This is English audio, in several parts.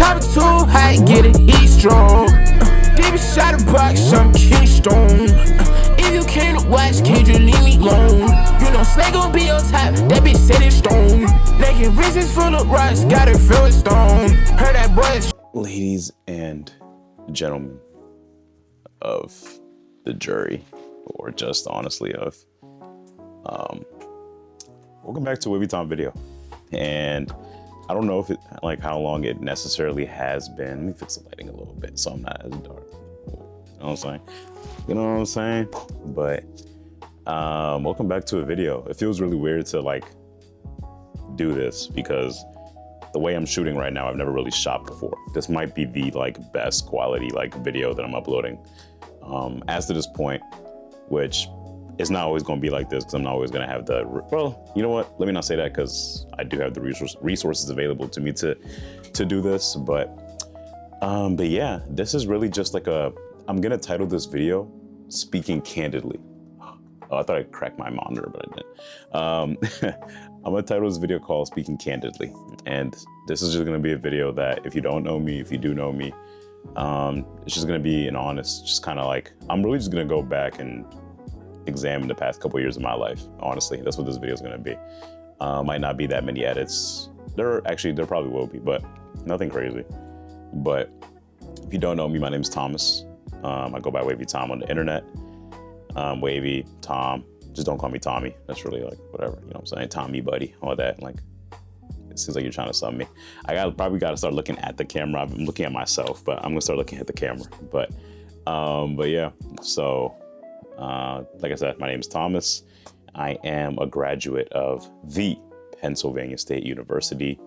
Chopper too high, get it heat strong. Deep shot a box, I'm Keystone. If you can't watch, can't you leave me alone? You know Slay gon' be on top, that bitch set in stone. Naked wrists full of rocks, got it filled with stone. Heard that boy. Ladies and gentlemen of the jury, or just honestly of, welcome back to Wavy Tom video. And I don't know if it, like how long it necessarily has been. Let me fix the lighting a little bit so I'm not as dark. You know what I'm saying? You know what I'm saying? But welcome back to a video. It feels really weird to like do this because the way I'm shooting right now, I've never really shot before. This might be the like best quality like video that I'm uploading as to this point, which it's not always going to be like this because I'm not always going to have the, well, you know what? Let me not say that because I do have the resources available to me to do this. But yeah, this is really just like I'm going to title this video, Speaking Candidly. Oh, I thought I cracked my monitor, but I didn't. I'm going to title this video called Speaking Candidly. And this is just going to be a video that if you don't know me, if you do know me, it's just going to be an honest, just kind of like, I'm really just going to go back and examine the past couple years of my life. Honestly, that's what this video is going to be. Might not be that many edits. There probably will be, but nothing crazy. But if you don't know me, my name is Thomas. I go by Wavy Tom on the internet. Wavy Tom, just don't call me Tommy. That's really like whatever, you know what I'm saying? Tommy buddy, all that. Like, it seems like you're trying to sub me. I probably got to start looking at the camera. I've been looking at myself, but I'm gonna start looking at the camera. But yeah, so like I said, my name is Thomas. I am a graduate of the Pennsylvania State University.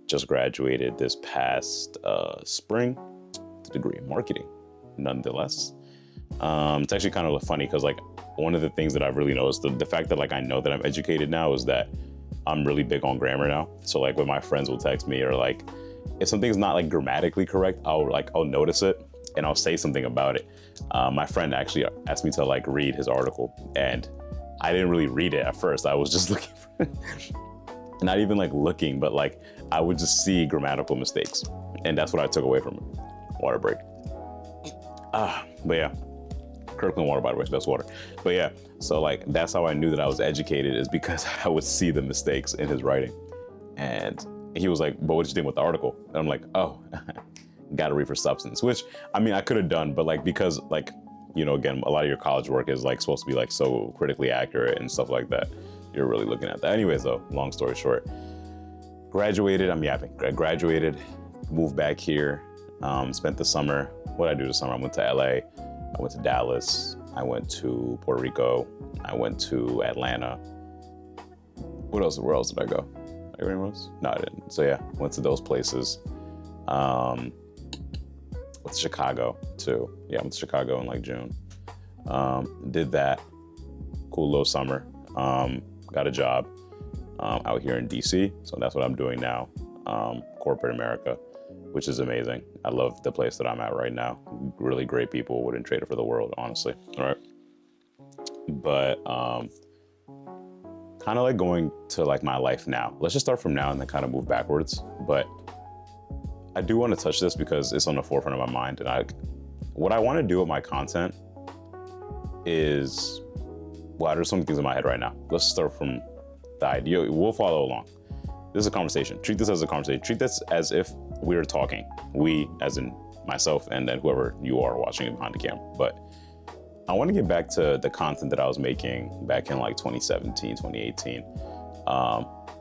Just graduated this past spring, with a degree in marketing, nonetheless. It's actually kind of funny because like one of the things that I've really noticed, the fact that like I know that I'm educated now is that I'm really big on grammar now. So like when my friends will text me or like if something's not like grammatically correct, I'll notice it and I'll say something about it. My friend actually asked me to like read his article and I didn't really read it at first. I was just looking for not even like looking, but like I would just see grammatical mistakes. And that's what I took away from it. Water break. But yeah, Kirkland water, by the way, best water. But yeah, so like that's how I knew that I was educated, is because I would see the mistakes in his writing. And he was like, but what did you think with the article? And I'm like, oh, gotta read for substance, which I mean, I could have done, but like, because like, you know, again, a lot of your college work is like supposed to be like so critically accurate and stuff like that. You're really looking at that. Anyways, though, long story short, graduated, I'm yapping. I graduated, moved back here, spent the summer. What did I do this summer? I went to LA, I went to Dallas, I went to Puerto Rico, I went to Atlanta. What else? Where else did I go? Anywhere else? No, I didn't. So yeah, went to those places. Went to Chicago too. Yeah, I went to Chicago in like June. Did that. Cool little summer. Got a job out here in DC. So that's what I'm doing now. Corporate America, which is amazing. I love the place that I'm at right now. Really great people, wouldn't trade it for the world, honestly. All right. But kind of like going to like my life now. Let's just start from now and then kind of move backwards. But I do want to touch this because it's on the forefront of my mind. And what I want to do with my content is, well, there's some things in my head right now. Let's start from the idea. We'll follow along. This is a conversation. Treat this as a conversation. Treat this as if we were talking. We, as in myself, and then whoever you are watching behind the camera. But I want to get back to the content that I was making back in like 2017, 2018.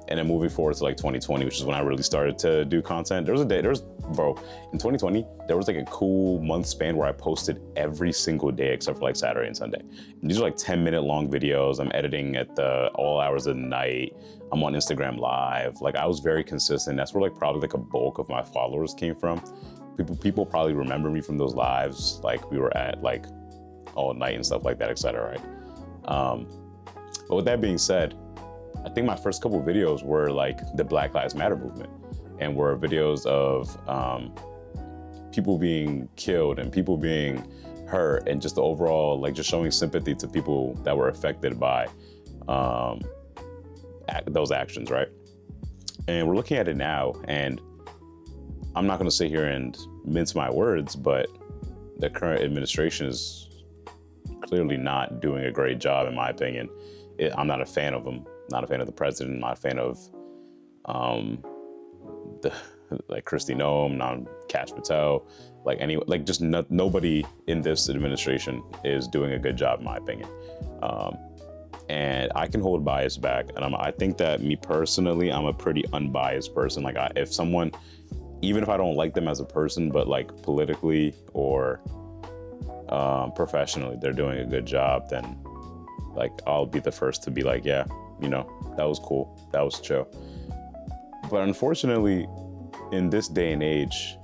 And then moving forward to like 2020, which is when I really started to do content. Bro, in 2020, there was like a cool month span where I posted every single day except for like Saturday and Sunday. And these are like 10-minute long videos. I'm editing at all hours of the night. I'm on Instagram Live. Like I was very consistent. That's where like probably like a bulk of my followers came from. People probably remember me from those lives. Like we were at like all night and stuff like that, etc. Right? But with that being said, I think my first couple of videos were like the Black Lives Matter movement, and were videos of people being killed and people being hurt, and just the overall, like just showing sympathy to people that were affected by those actions, right? And we're looking at it now, and I'm not going to sit here and mince my words, but the current administration is clearly not doing a great job, in my opinion. I'm not a fan of them. Not a fan of the president. Not a fan of like Kristi Noem, Kash Patel, nobody in this administration is doing a good job, in my opinion. And I can hold bias back, and I think that me personally, I'm a pretty unbiased person. Like, if someone, even if I don't like them as a person, but like politically or professionally, they're doing a good job, then like I'll be the first to be like, yeah, you know, that was cool, that was chill. But unfortunately, in this day and age,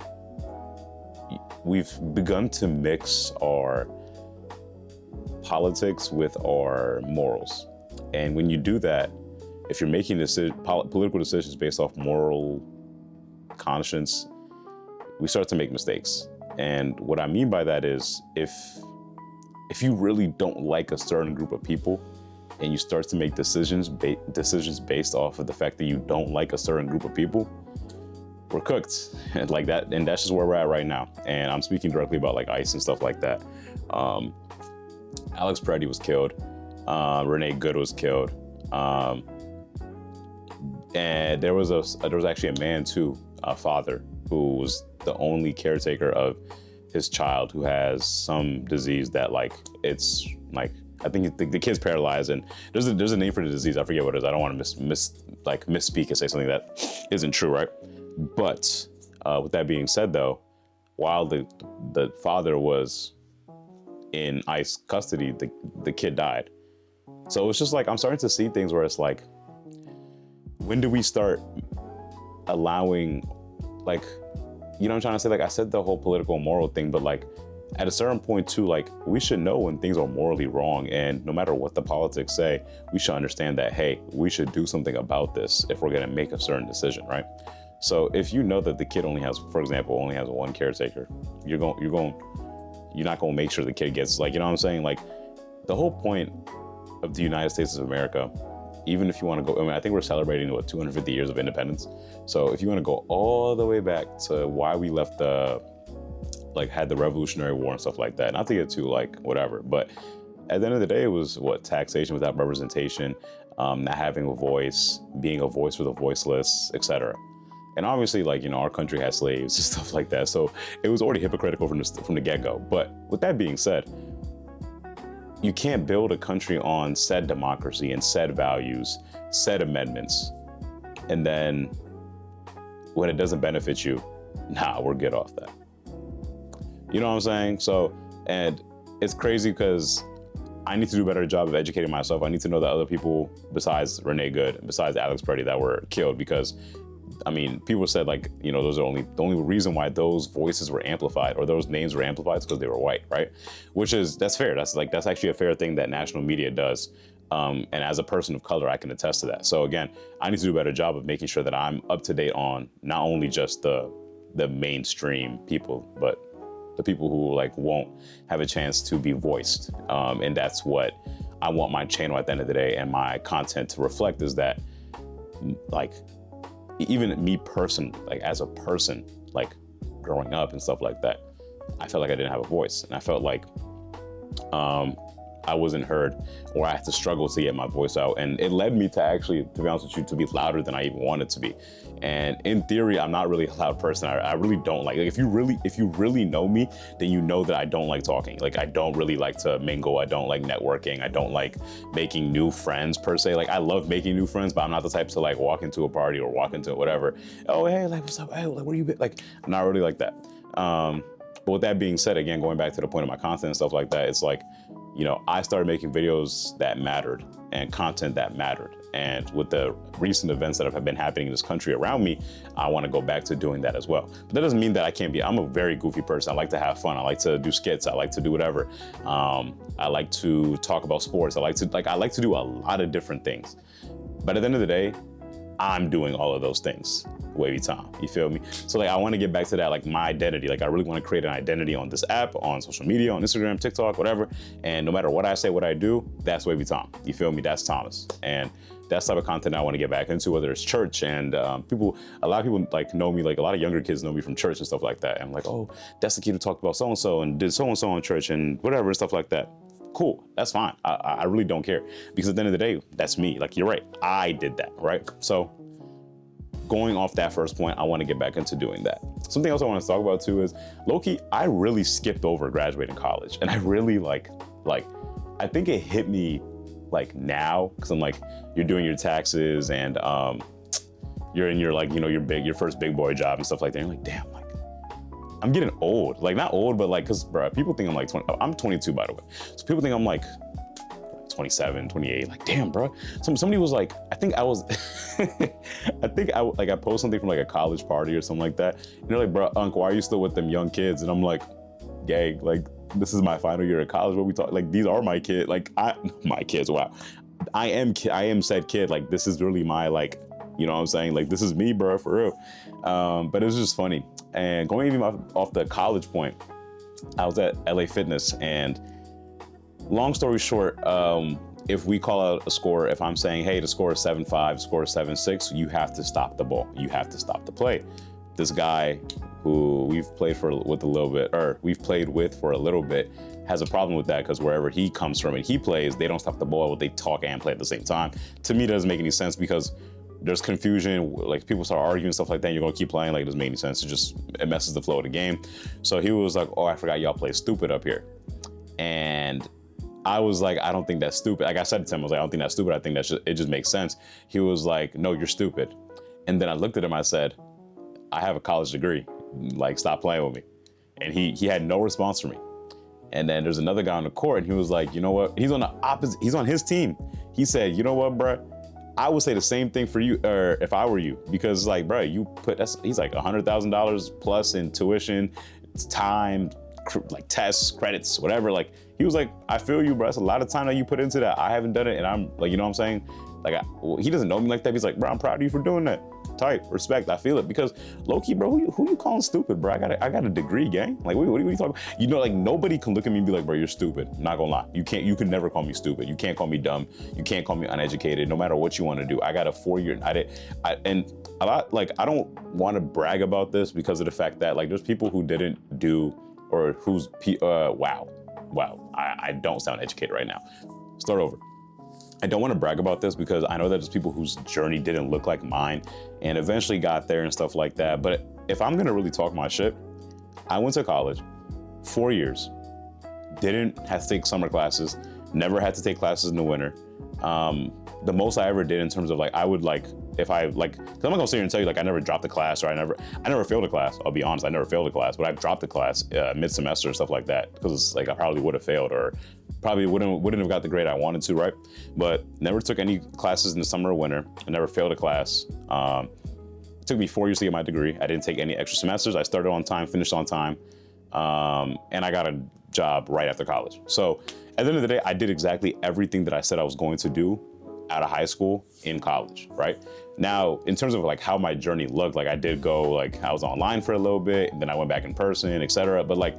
we've begun to mix our politics with our morals. And when you do that, if you're making political decisions based off moral conscience, we start to make mistakes. And what I mean by that is, if you really don't like a certain group of people and you start to make decisions based off of the fact that you don't like a certain group of people, we're cooked. And like that, and that's just where we're at right now. And I'm speaking directly about like ICE and stuff like that. Alex Peretti was killed. Renee Good was killed. And there was actually a man too, a father, who was the only caretaker of his child who has some disease that like, it's like, I think the kid's paralyzed, and there's a name for the disease. I forget what it is. I don't want to misspeak and say something that isn't true, right? But with that being said, though, while the father was in ICE custody, the kid died. So it's just like, I'm starting to see things where it's like, when do we start allowing, like, you know what I'm trying to say? Like, I said the whole political moral thing, but like, at a certain point too, like, we should know when things are morally wrong, and no matter what the politics say, we should understand that, hey, we should do something about this if we're gonna make a certain decision, right? So if you know that the kid only has, for example, one caretaker, you're not gonna make sure the kid gets, like, you know what I'm saying? Like, the whole point of the United States of America, even if you want to go, I mean, I think we're celebrating 250 years of independence. So if you want to go all the way back to why we left had the Revolutionary War and stuff like that, not to get too like whatever, but at the end of the day, it was taxation without representation, not having a voice, being a voice for the voiceless, etc. And obviously, like, you know, our country has slaves and stuff like that. So it was already hypocritical from the get-go. But with that being said, you can't build a country on said democracy and said values, said amendments, and then when it doesn't benefit you, nah, we're good off that. You know what I'm saying? So, and it's crazy because I need to do a better job of educating myself. I need to know that other people besides Renee Good, besides Alex Peretti, that were killed, because I mean, people said, like, you know, those are the only reason why those voices were amplified or those names were amplified is because they were white, right? That's fair. That's actually a fair thing that national media does. And as a person of color, I can attest to that. So again, I need to do a better job of making sure that I'm up to date on not only just the mainstream people, but the people who like won't have a chance to be voiced. And that's what I want my channel at the end of the day and my content to reflect, is that, like, even me personally, like as a person, like growing up and stuff like that, I felt like I didn't have a voice, and I felt like I wasn't heard, or I had to struggle to get my voice out. And it led me to actually, to be honest with you, to be louder than I even wanted to be. And in theory, I'm not really a loud person. I really don't like if you really know me, then you know that I don't like talking. Like, I don't really like to mingle. I don't like networking. I don't like making new friends per se. Like, I love making new friends, but I'm not the type to like walk into a party or walk into whatever. Oh, hey, like, what's up? Hey, like, where you been? Like, I'm not really like that. But with that being said, again, going back to the point of my content and stuff like that, it's like, you know, I started making videos that mattered and content that mattered. And with the recent events that have been happening in this country around me, I want to go back to doing that as well. But that doesn't mean that I can't be. I'm a very goofy person. I like to have fun. I like to do skits. I like to do whatever. I like to talk about sports. I like to do a lot of different things. But at the end of the day, I'm doing all of those things. Wavy Tom, you feel me? So like, I want to get back to that, like my identity. Like I really want to create an identity on this app, on social media, on Instagram, TikTok, whatever. And no matter what I say, what I do, that's Wavy Tom. You feel me? That's Thomas. And that's the type of content I want to get back into, whether it's church and a lot of people like know me, like a lot of younger kids know me from church and stuff like that. And I'm like, oh, that's the kid who talked about so-and-so and did so-and-so in church and whatever, stuff like that. Cool, that's fine. I really don't care, because at the end of the day, that's me. Like, you're right, I did that, right? So going off that first point, I want to get back into doing that. Something else I want to talk about too is, low-key, I really skipped over graduating college. And I really I think it hit me like now, because I'm like, you're doing your taxes and you're in your like, you know, your first big boy job and stuff like that. And you're like, damn, like I'm getting old. Like not old, but like, cause bro, people think I'm like 20, I'm 22 by the way. So people think I'm like 27, 28, like damn bro. Somebody was like, I think I was, I posted something from like a college party or something like that. And they're like, bro, Unc, why are you still with them young kids? And I'm like, gang, like, this is my final year of college. What we talk, like, these are my kids. Like, my kids, wow. I am said kid. Like, this is really my, like, you know what I'm saying? Like, this is me, bro, for real. But it was just funny. And going even off the college point, I was at LA Fitness, and long story short, if we call out a score, if I'm saying, hey, the score is 7-5, score is 7-6, you have to stop the ball. You have to stop the play. This guy who we've played with for a little bit has a problem with that, because wherever he comes from and he plays, they don't stop the ball, they talk and play at the same time. To me, it doesn't make any sense, because there's confusion, like people start arguing and stuff like that, and you're gonna keep playing, like it doesn't make any sense. It messes the flow of the game. So he was like, oh, I forgot y'all play stupid up here. And I was like, I don't think that's stupid. Like I said to him, I was like, I don't think that's stupid. I think it just makes sense. He was like, no, you're stupid. And then I looked at him, I said, I have a college degree. Like, stop playing with me. And he had no response for me. And then there's another guy on the court, and he was like, you know what? He's on his team. He said, you know what, bro? I would say the same thing for you, or if I were you, because like, bro, he's like $100,000 plus in tuition, time, like tests, credits, whatever. Like, he was like, I feel you, bro. It's a lot of time that you put into that. I haven't done it, and I'm like, you know what I'm saying? Like, he doesn't know me like that. He's like, bro, I'm proud of you for doing that. Tight, respect, I feel it. Because low-key, bro, who you calling stupid, bro? I got a degree, gang. Like, what are you talking about? You know, like, nobody can look at me and be like, bro, you're stupid. I'm not gonna lie. You can never call me stupid. You can't call me dumb. You can't call me uneducated, no matter what you want to do. I got a 4-year, and a lot, like, I don't want to brag about this because of the fact that, like, there's people who didn't do, or who's, wow, I don't sound educated right now. Start over. I don't want to brag about this because I know that there's people whose journey didn't look like mine and eventually got there and stuff like that. But if I'm going to really talk my shit, I went to college 4 years, didn't have to take summer classes, never had to take classes in the winter. The most I ever did in terms of like, I would like, if I like, cause I'm not gonna sit here and tell you like I never dropped a class, or I never failed a class. I'll be honest, I never failed a class, but I've dropped a class mid-semester and stuff like that, because it's like I probably would have failed, or probably wouldn't have got the grade I wanted to, right? But never took any classes in the summer or winter. I never failed a class. It took me 4 years to get my degree. I didn't take any extra semesters. I started on time, finished on time, and I got a job right after college. So at the end of the day, I did exactly everything that I said I was going to do out of high school in college, right? Now, in terms of like how my journey looked, like I did go, like I was online for a little bit, and then I went back in person, etc. But like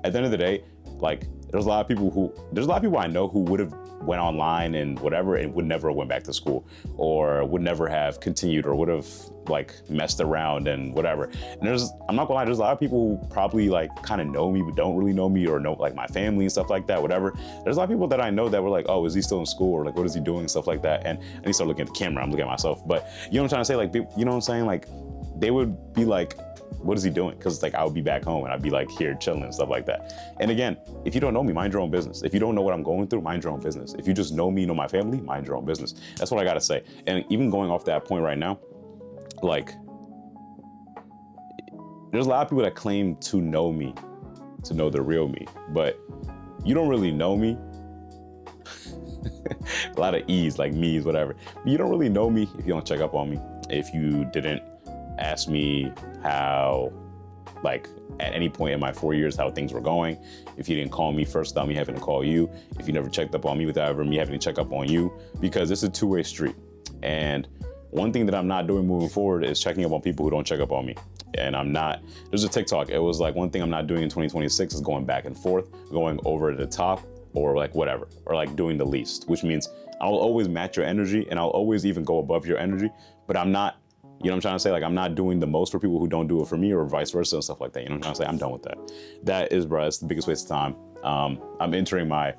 at the end of the day, like there's a lot of people I know who would have went online and whatever, and would never went back to school, or would never have continued, or would have like messed around and whatever. And I'm not gonna lie, there's a lot of people who probably like kind of know me, but don't really know me, or know like my family and stuff like that, whatever. There's a lot of people that I know that were like, oh, is he still in school? Or like, what is he doing? Stuff like that. And I start looking at the camera, I'm looking at myself. But you know what I'm trying to say? Like, you know what I'm saying? Like, they would be like, what is he doing? Because like I would be back home and I'd be like here chilling and stuff like that. And again, if you don't know me, mind your own business. If you don't know what I'm going through, mind your own business. If you just know me, know my family, mind your own business. That's what I gotta say. And even going off that point right now, like there's a lot of people that claim to know me, to know the real me, but you don't really know me. A lot of E's, like me's, whatever. You don't really know me if you don't check up on me. If you didn't ask me how, like at any point in my 4 years, how things were going. If you didn't call me first without me having to call you. If you never checked up on me without ever me having to check up on you, because it's a two-way street. And one thing that I'm not doing moving forward is checking up on people who don't check up on me. And I'm not, there's a TikTok. It was like, one thing I'm not doing in 2026 is going back and forth, going over the top, or like whatever, or like doing the least, which means I'll always match your energy and I'll always even go above your energy, but I'm not, you know what I'm trying to say? Like, I'm not doing the most for people who don't do it for me, or vice versa and stuff like that. You know what I'm trying to say? I'm done with that. That is, bro, it's the biggest waste of time. I'm entering my,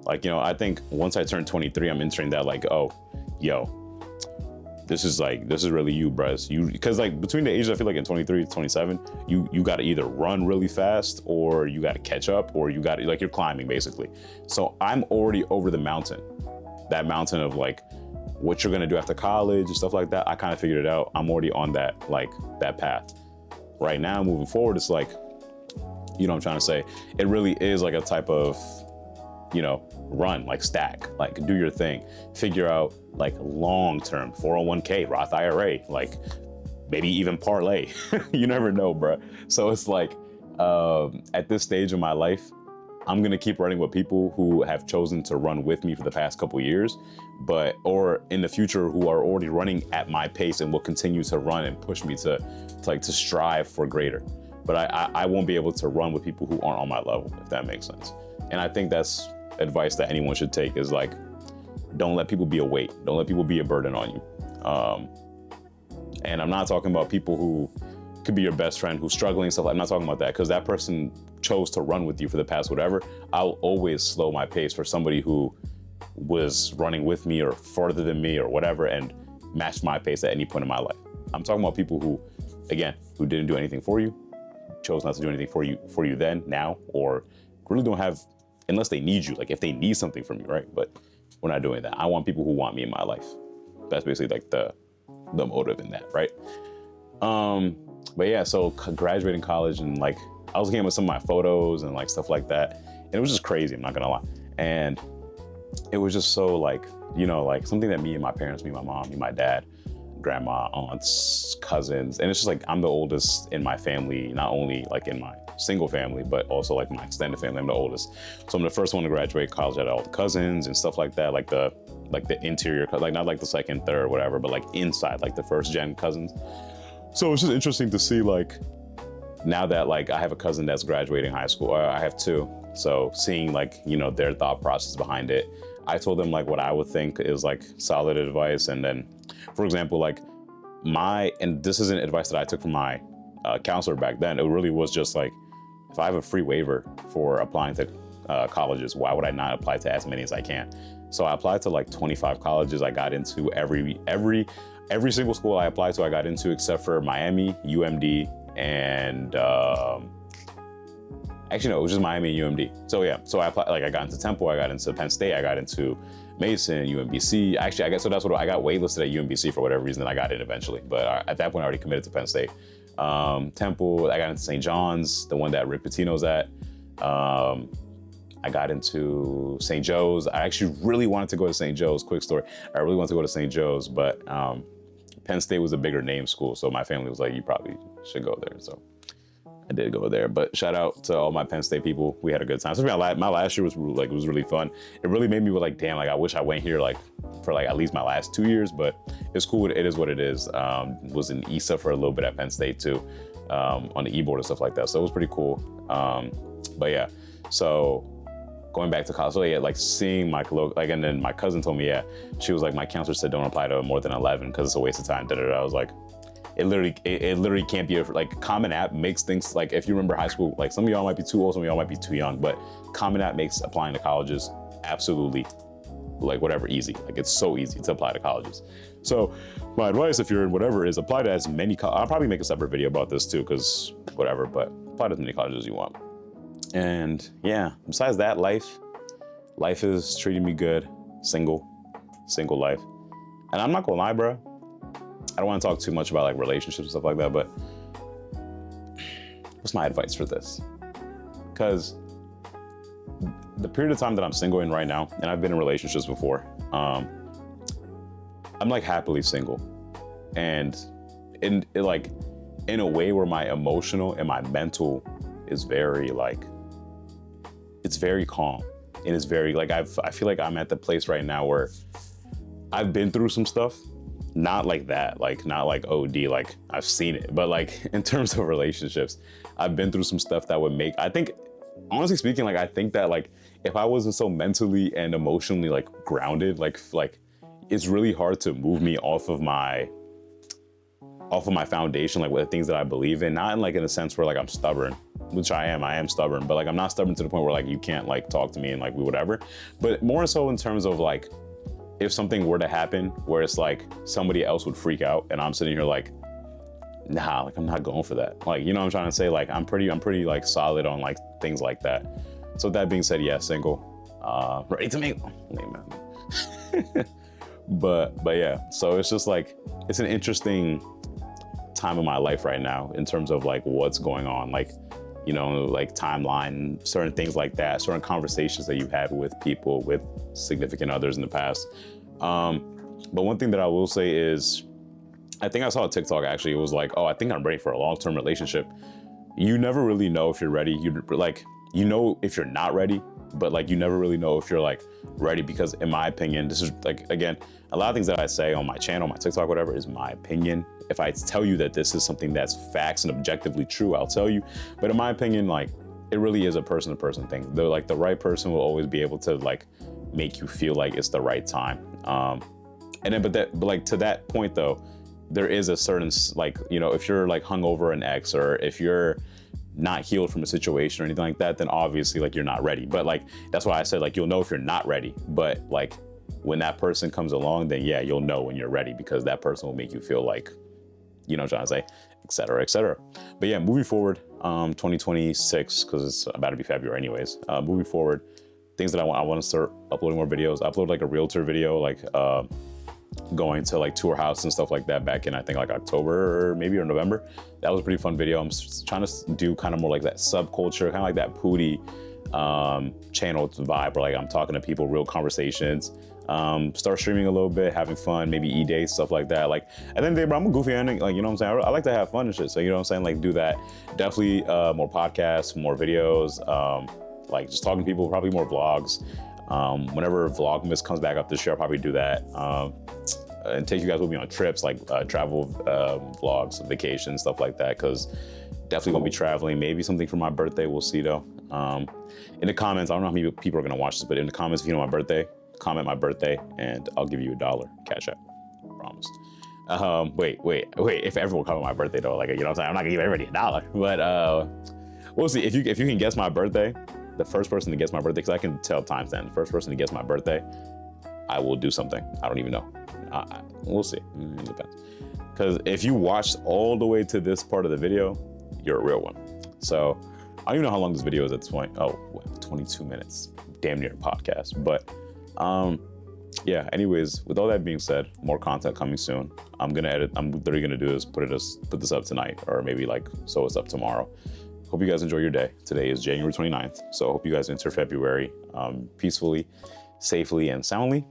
like, you know, I think once I turn 23, I'm entering that like, oh, yo, this is really you, bruh. Because like between the ages, I feel like in 23 to 27, you got to either run really fast, or you got to catch up, or you got to, like, you're climbing basically. So I'm already over the mountain, that mountain of like what you're going to do after college and stuff like that. I kind of figured it out. I'm already on that, like that path right now. Moving forward, it's like, you know what I'm trying to say? It really is like a type of, you know, run, like stack, like do your thing, figure out like long-term 401k, Roth IRA, like maybe even parlay. You never know, bro. So it's like, at this stage of my life, I'm gonna keep running with people who have chosen to run with me for the past couple years, or in the future who are already running at my pace and will continue to run and push me to strive for greater. But I won't be able to run with people who aren't on my level, if that makes sense. And I think that's advice that anyone should take, is like, don't let people be a weight. Don't let people be a burden on you. And I'm not talking about people who could be your best friend who's struggling and stuff. I'm not talking about that, because that person chose to run with you for the past whatever. I'll always slow my pace for somebody who was running with me or further than me or whatever, and matched my pace at any point in my life. I'm talking about people who, again, who didn't do anything for you, chose not to do anything for you then, now, or really don't have, unless they need you, like if they need something from you, right? But we're not doing that. I want people who want me in my life. That's basically like the motive in that, right? But yeah, so graduating college, and like I was looking at some of my photos and like stuff like that, and it was just crazy, I'm not gonna lie. And it was just so like, you know, like something that me and my parents, me, my mom, me, my dad, grandma, aunts, cousins, and it's just like, I'm the oldest in my family, not only like in my single family, but also like my extended family. I'm the oldest. So I'm the first one to graduate college out of all the cousins and stuff like that, like the interior, like not like the second, third, whatever, but like inside, like the first gen cousins. So it's just interesting to see, like, now that like I have a cousin that's graduating high school, or I have two. So seeing like, you know, their thought process behind it. I told them like what I would think is like solid advice. And then, for example, like and this isn't advice that I took from my counselor back then. It really was just like, if I have a free waiver for applying to colleges, why would I not apply to as many as I can? So I applied to like 25 colleges. I got into every single school I applied to, I got into, except for Miami, UMD, and actually no, it was just Miami and UMD. So yeah, so I applied, like I got into Temple, I got into Penn State, I got into Mason, UMBC. Actually, I guess, so that's what I got waitlisted at UMBC for whatever reason, and I got in eventually. But at that point, I already committed to Penn State. Temple, I got into St. John's, the one that Rick Pitino's at. I got into St. Joe's. I actually really wanted to go to St. Joe's. Quick story. I really wanted to go to St. Joe's, but Penn State was a bigger name school. So my family was like, you probably should go there. So I did go there, but shout out to all my Penn State people. We had a good time. So my last year was like, it was really fun. It really made me like, damn, like I wish I went here like for like at least my last 2 years, but it's cool. It is what it is. Was in ESA for a little bit at Penn State too, on the e-board and stuff like that. So it was pretty cool. But yeah, so going back to college, so yeah, like seeing my, like, and then my cousin told me, yeah, she was like, my counselor said don't apply to more than 11 because it's a waste of time. I was like, it literally can't be like Common App makes things, like if you remember high school, like some of y'all might be too old, some of y'all might be too young, but Common App makes applying to colleges absolutely like whatever easy. Like it's so easy to apply to colleges. So my advice, if you're in whatever, is apply to as many, I'll probably make a separate video about this too, because whatever, but apply to as many colleges as you want. And yeah, besides that, life is treating me good. Single life. And I'm not gonna lie, bro, I don't want to talk too much about like relationships and stuff like that, but what's my advice for this? Because the period of time that I'm single in right now, and I've been in relationships before, I'm like happily single. And in a way where my emotional and my mental is very like, it's very calm. And it's very like, I feel like I'm at the place right now where I've been through some stuff. not like that, like not like OD, like I've seen it, but like in terms of relationships, I've been through some stuff that would make, I think, honestly speaking, like I think that like if I wasn't so mentally and emotionally like grounded, like it's really hard to move me off of my foundation, like with the things that I believe in, not in like in a sense where like I'm stubborn, which I am stubborn, but like I'm not stubborn to the point where like you can't like talk to me and like whatever, but more so in terms of like, if something were to happen where it's like somebody else would freak out and I'm sitting here like, nah, like I'm not going for that. Like, you know what I'm trying to say? Like I'm pretty like solid on like things like that. So that being said, yeah, single, ready to make, but yeah, so it's just like, it's an interesting time in my life right now in terms of like what's going on, like, you know, like timeline, certain things like that, certain conversations that you've had with people, with significant others in the past. But one thing that I will say is, I think I saw a TikTok actually, it was like, oh, I think I'm ready for a long-term relationship. You never really know if you're ready. You know if you're not ready, but like you never really know if you're like ready, because in my opinion, this is like, again, a lot of things that I say on my channel, my TikTok, whatever, is my opinion. If I tell you that this is something that's facts and objectively true, I'll tell you. But in my opinion, like it really is a person to person thing. Though like the right person will always be able to like make you feel like it's the right time. But like to that point though, there is a certain like, you know, if you're like hung over an ex, or if you're not healed from a situation or anything like that, then obviously like you're not ready. But like, that's why I said like, you'll know if you're not ready. But like when that person comes along, then yeah, you'll know when you're ready, because that person will make you feel like, you know what I'm trying to say, et cetera, et cetera. But yeah, moving forward, 2026, because it's about to be February anyways, moving forward, things that I want to start uploading more videos. I uploaded like a realtor video, like going to like tour house and stuff like that back in, I think like October or November. That was a pretty fun video. I'm trying to do kind of more like that subculture, kind of like that Pootie channel vibe, where like I'm talking to people, real conversations. Start streaming a little bit, having fun, maybe E-days, stuff like that. Like at the end of the day, bro, I'm a goofy ending, like, you know what I'm saying? I like to have fun and shit. So, you know what I'm saying? Like do that. Definitely more podcasts, more videos, like just talking to people, probably more vlogs. Whenever Vlogmas comes back up this year, I'll probably do that. And take you guys with me on trips, like travel vlogs, vacations, stuff like that, because definitely gonna be traveling. Maybe something for my birthday, we'll see though. In the comments, I don't know how many people are gonna watch this, but in the comments, if you know my birthday, comment my birthday and I'll give you $1 cash out, promise. Wait, if everyone comment my birthday though, like, you know what I'm saying? I'm not gonna give everybody $1, but we'll see. If you can guess my birthday, the first person to guess my birthday, because I can tell timestamp, the first person to guess my birthday, I will do something. I don't even know. We'll see. It depends. Because if you watched all the way to this part of the video, you're a real one. So I don't even know how long this video is at this point. Oh, 22 minutes. Damn near a podcast. But yeah, anyways, with all that being said, more content coming soon. I'm gonna edit. I'm literally gonna do is put this up tonight, or maybe like so it's up tomorrow. Hope you guys enjoy your day. Today is January 29th. So I hope you guys enter February peacefully, safely, and soundly.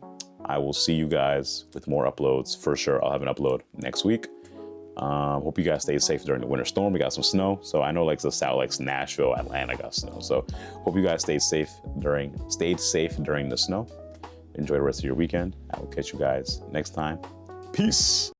I will see you guys with more uploads for sure. I'll have an upload next week. Hope you guys stay safe during the winter storm. We got some snow. So I know like the South, like Nashville, Atlanta got snow. So hope you guys stayed safe during the snow. Enjoy the rest of your weekend. I will catch you guys next time. Peace.